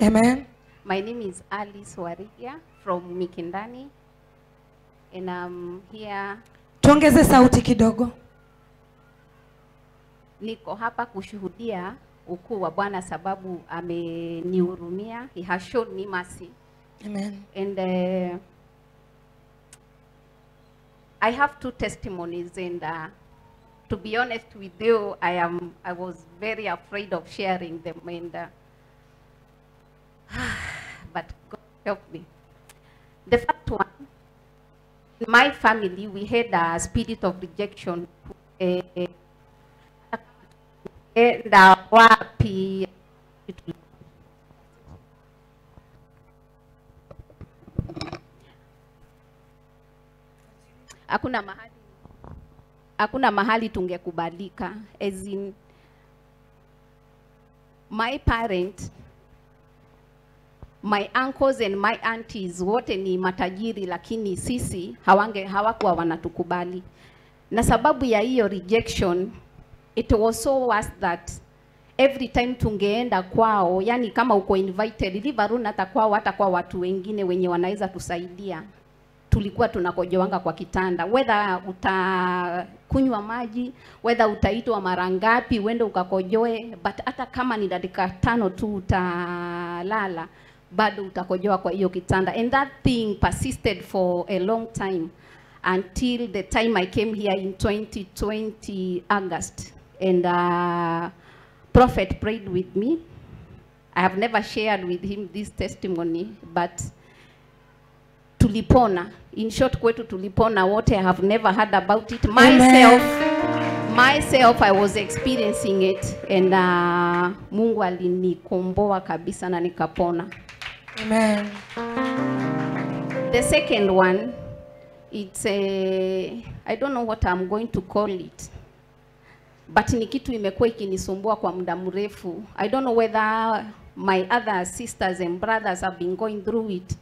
Amen. My name is Alice Warigia from Mikindani, and I'm here. Tuongeze sauti kidogo. Niko hapa kushuhudia ukuu wa Bwana sababu amenihurumia. He has shown me mercy. Amen. And I have 2 testimonies, and to be honest with you, I was very afraid of sharing them, and but God help me. The first one, in my family, we had a spirit of rejection. Wapi hakuna mahali tungekubalika, as in my parent, my uncles and my aunties wote ni matajiri, lakini sisi hawakuwa wanatukubali. Na sababu ya hiyo rejection, it was so worse that every time tungeenda kwao, yani kama uko invited, livaruna hata kwao, hata kwa watu wengine wenye wanaweza tusaidia, tulikuwa tunakojoanga kwa kitanda. Whether utakunywa maji, whether utaitwa mara ngapi uende ukakojoe, but hata kama ni dakika 5 tu utalala, bado utakojoa kwa hiyo kitanda. And that thing persisted for a long time until the time I came here in 2020 August, and Prophet prayed with me. I have never shared with him this testimony, but tulipona. In short, kwetu tulipona wote. I have never heard about it myself. I was experiencing it, and Mungu alinikomboa kabisa na nikapona. Amen. The second one, it's I don't know what I'm going to call it, but ni kitu imekuwa ikinisumbua kwa muda mrefu. I don't know whether my other sisters and brothers have been going through it.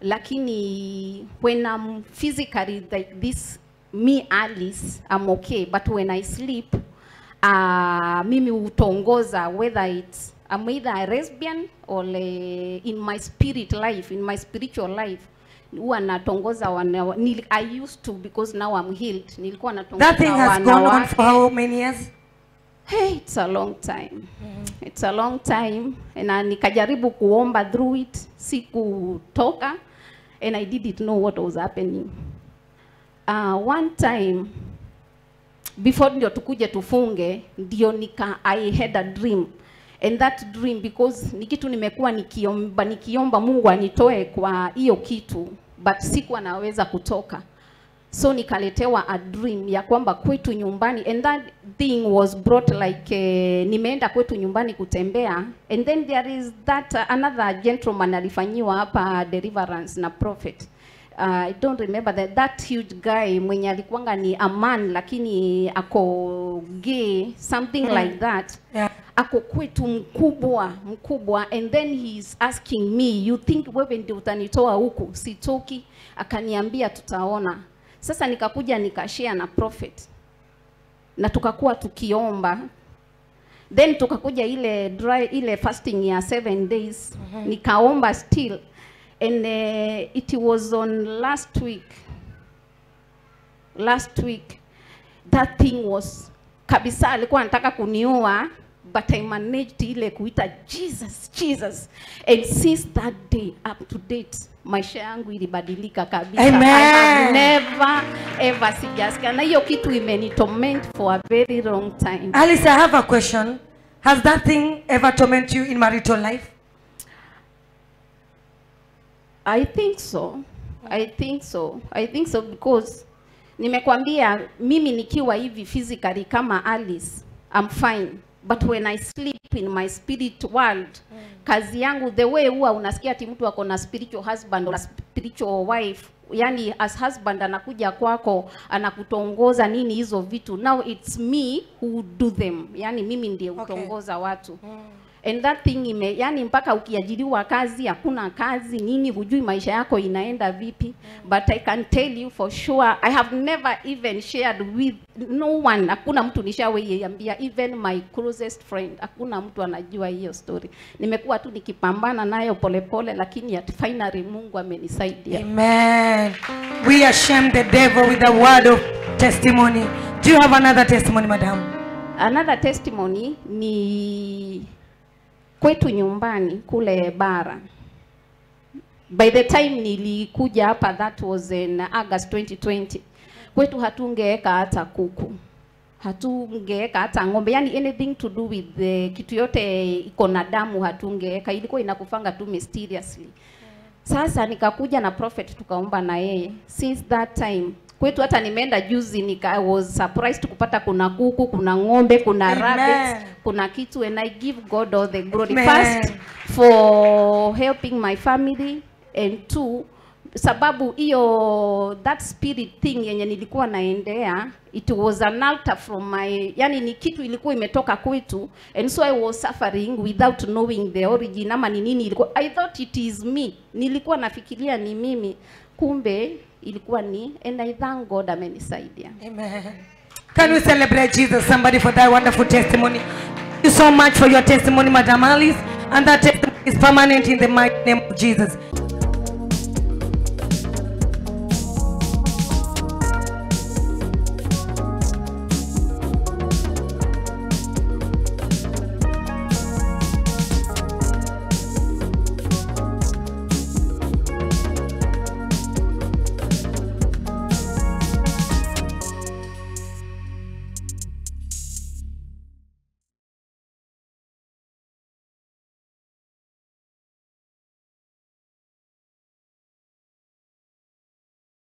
Lakini when I'm physically like this, me Alice, I'm okay, but when I sleep, mimi utongoza, whether I'm either a lesbian or in my spirit life, in my spiritual life, huwa natongoza I used to, because now I'm healed. Nilikuwa natongoza. That thing has gone on for how many years? Hey, it's a long time. It's a long time. Na nikajaribu kuomba through it, sikutoka, and I didn't know what was happening. One time, before ndio tukuje tufunge, ndio I had a dream. And that dream, because ni kitu nimekuwa nikiomba Mungu anitoe kwa hiyo kitu, but sikuwa naweza kutoka. So nikaletewa a dream ya kwamba kwetu nyumbani, and that thing was brought like nimeenda kwetu nyumbani kutembea, and then there is that another gentleman alifanyiwa hapa deliverance na Prophet. I don't remember that huge guy mwenye alikuwanga ni a man lakini ako gay, something like that. Yeah. Ako kwetu mkubwa, and then he's asking me, you think wewe ndio utanitoa huku? Sitoki. Akaniambia tutaona. Sasa nikakuja nikashare na Prophet, na tukakuwa tukiomba. Then tukakuja ile fasting ya 7 days. Nikaomba still, and it was on last week that thing was kabisa, alikuwa anataka kuniua, but I managed ile kuita Jesus, and since that day up to date maisha yangu ilibadilika kabisa. Amen. I have never ever sijasikia, na hiyo kitu imenitorment for a very long time. Alice, I have a question. Has that thing ever tormented you in marital life? I think so because nimekwambia mimi nikiwa hivi physically kama Alice, I'm fine, but when I sleep in my spirit world, kazi yangu, the way huwa unasikia ati mtu ako na spiritual husband or spiritual wife, yani as husband anakuja kwako anakutongoza nini hizo vitu, now it's me who do them, yani mimi ndiye utongoza watu. And that thing yani mpaka ukiajiriwa kazi, hakuna kazi, nini, hujui maisha yako inaenda vipi. But I can tell you for sure, I have never even shared with no one. Hakuna mtu nishawahiambia, even my closest friend. Hakuna mtu anajua hiyo story. Nimekuwa tu nikipambana nayo polepole, lakini at finally Mungu amenisaidia. Amen. We shame the devil with the word of testimony. Do you have another testimony, madam? Another testimony ni kwetu nyumbani kule bara. By the time nilikuja hapa, that was in August 2020. Kwetu hatungeweka hata kuku, hatungeweka hata ng'ombe, yani anything to do with the kitu yote iko na damu hatungeweka, ilikuwa inakufanga tu mysteriously. Sasa nikakuja na prophet tukaomba na yeye. Since that time kwetu hata nimeenda juzi was surprised kupata kuna kuku, kuna ng'ombe, kuna rabbits, kuna kitu, and I give God all the glory. Amen. First for helping my family, and two, sababu hiyo that spirit thing yenye nilikuwa naendea, it was an altar from my, yani ni kitu ilikuwa imetoka kwetu, and so I was suffering without knowing the origin ama ni nini ilikuwa. I thought it is me, nilikuwa nafikiria ni mimi, kumbe ilikuwa ni, and I thank God amenisaidia. Amen. Can we celebrate Jesus, somebody, for that wonderful testimony? Thank you so much for your testimony, Madam Alice, and that testimony is permanent in the mighty name of Jesus.